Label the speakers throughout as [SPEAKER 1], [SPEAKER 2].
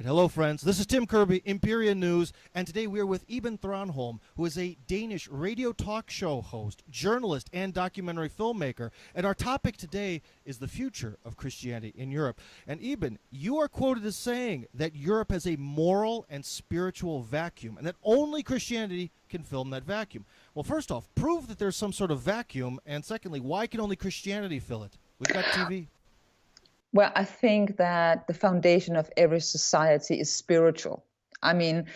[SPEAKER 1] right, hello friends. This is Tim Kirby, Imperial News, and today we are with Iben Thranholm, who is a Danish radio talk show host, journalist, and documentary filmmaker. And our topic today is the future of Christianity in Europe. And Iben, you are quoted as saying that Europe has a moral and spiritual vacuum, and that only Christianity can fill that vacuum. Well, first off, prove that there's some sort of vacuum, and secondly, why can only Christianity fill it? We've got TV.
[SPEAKER 2] Well, I think that the foundation of every society is spiritual. I mean,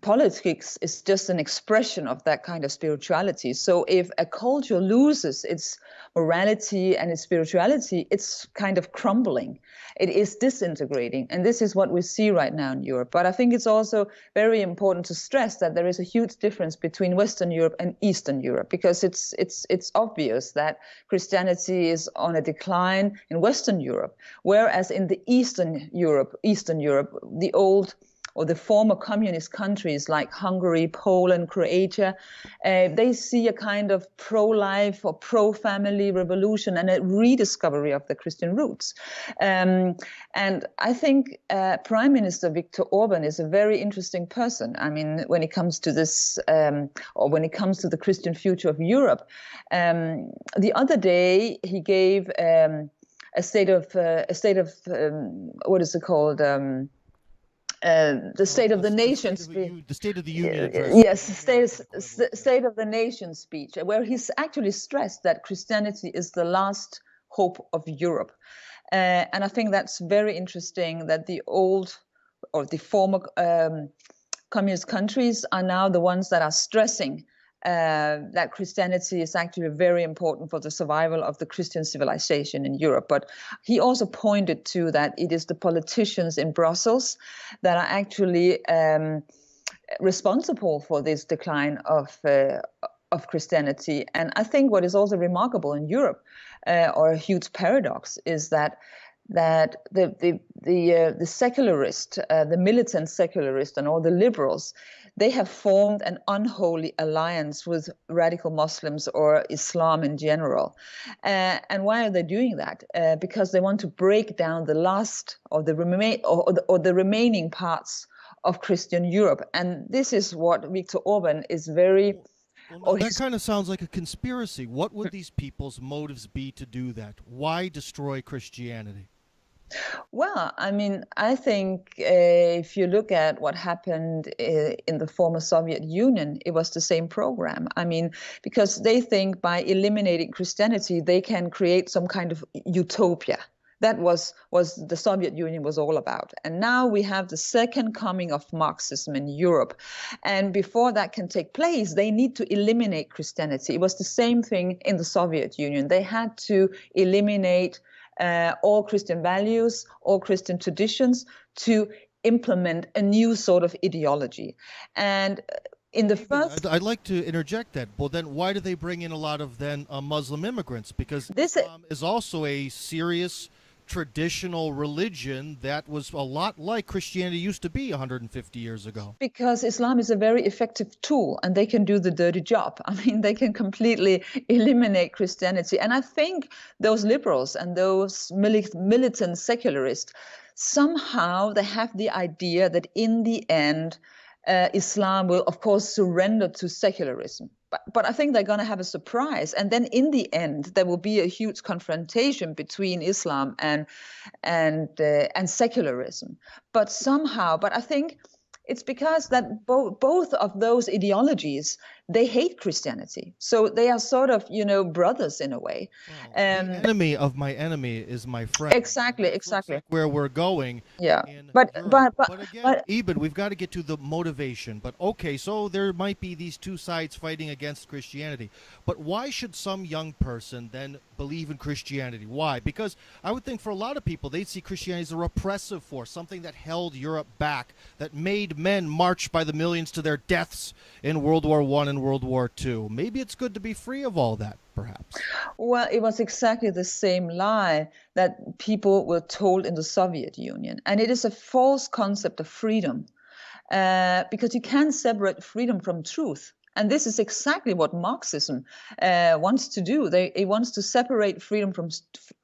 [SPEAKER 2] politics is just an expression of that kind of spirituality. So if a culture loses its morality and its spirituality, it's kind of crumbling. It is disintegrating. And this is what we see right now in Europe. But I think it's also very important to stress that there is a huge difference between Western Europe and Eastern Europe, because it's obvious that Christianity is on a decline in Western Europe, whereas in the Eastern Europe, the old or the former communist countries like Hungary, Poland, Croatia, they see a kind of pro-life or pro-family revolution and a rediscovery of the Christian roots. And I think Prime Minister Viktor Orban is a very interesting person. I mean, when it comes to this, or when it comes to the Christian future of Europe, the other day he gave a state of what is it called? The State of the Nation speech.
[SPEAKER 1] The State of the Union address.
[SPEAKER 2] Yes, State of the Nation speech, where he's actually stressed that Christianity is the last hope of Europe. And I think that's very interesting that the old or the former communist countries are now the ones that are stressing that Christianity is actually very important for the survival of the Christian civilization in Europe. But he also pointed to that it is the politicians in Brussels that are actually responsible for this decline of Christianity. And I think what is also remarkable in Europe, or a huge paradox, is that the secularist, the militant secularist, and all the liberals, they have formed an unholy alliance with radical Muslims or Islam in general. And why are they doing that? Because they want to break down the last or the remaining parts of Christian Europe. And this is what Viktor Orban is very.
[SPEAKER 1] Well, that kind of sounds like a conspiracy. What would these people's motives be to do that? Why destroy Christianity?
[SPEAKER 2] Well, I mean, I think if you look at what happened in the former Soviet Union, it was the same program. I mean, because they think by eliminating Christianity, they can create some kind of utopia. That was the Soviet Union was all about. And now we have the second coming of Marxism in Europe. And before that can take place, they need to eliminate Christianity. It was the same thing in the Soviet Union. They had to eliminate all Christian values, all Christian traditions, to implement a new sort of ideology. And in the first,
[SPEAKER 1] I'd like to interject that. Well, then why do they bring in a lot of Muslim immigrants? Because Islam is also a serious traditional religion that was a lot like Christianity used to be 150 years ago.
[SPEAKER 2] Because Islam is a very effective tool and they can do the dirty job. I mean, they can completely eliminate Christianity. And I think those liberals and those militant secularists, somehow they have the idea that in the end, Islam will, of course, surrender to secularism. But I think they're going to have a surprise. And then in the end, there will be a huge confrontation between Islam and secularism. But I think it's because that both of those ideologies, they hate Christianity. So they are sort of, brothers in a way.
[SPEAKER 1] Well, the enemy of my enemy is my friend.
[SPEAKER 2] Exactly.
[SPEAKER 1] Like where we're going.
[SPEAKER 2] Yeah.
[SPEAKER 1] But again, Iben, we've got to get to the motivation. But okay, so there might be these two sides fighting against Christianity. But why should some young person then believe in Christianity? Why? Because I would think for a lot of people, they'd see Christianity as a repressive force, something that held Europe back, that made men march by the millions to their deaths in World War I and World War II. Maybe it's good to be free of all that, perhaps.
[SPEAKER 2] Well, it was exactly the same lie that people were told in the Soviet Union. And it is a false concept of freedom, because you can't separate freedom from truth. And this is exactly what Marxism wants to do. It wants to separate freedom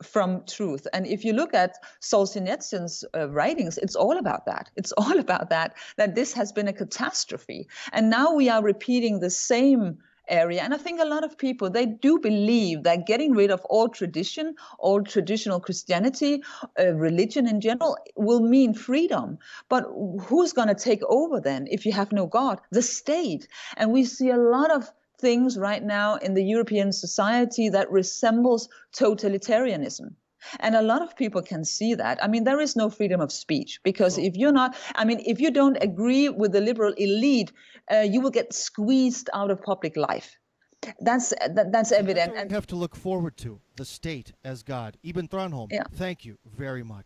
[SPEAKER 2] from truth. And if you look at Solzhenitsyn's writings, it's all about that. It's all about that this has been a catastrophe. And now we are repeating the same area. And I think a lot of people, they do believe that getting rid of all tradition, all traditional Christianity, religion in general, will mean freedom. But who's going to take over then if you have no God? The state. And we see a lot of things right now in the European society that resembles totalitarianism. And a lot of people can see that. I mean, there is no freedom of speech because if you don't agree with the liberal elite, you will get squeezed out of public life. That's evident.
[SPEAKER 1] That's what we have to look forward to, the state as God. Iben Thranholm,
[SPEAKER 2] Yeah.
[SPEAKER 1] thank you very much.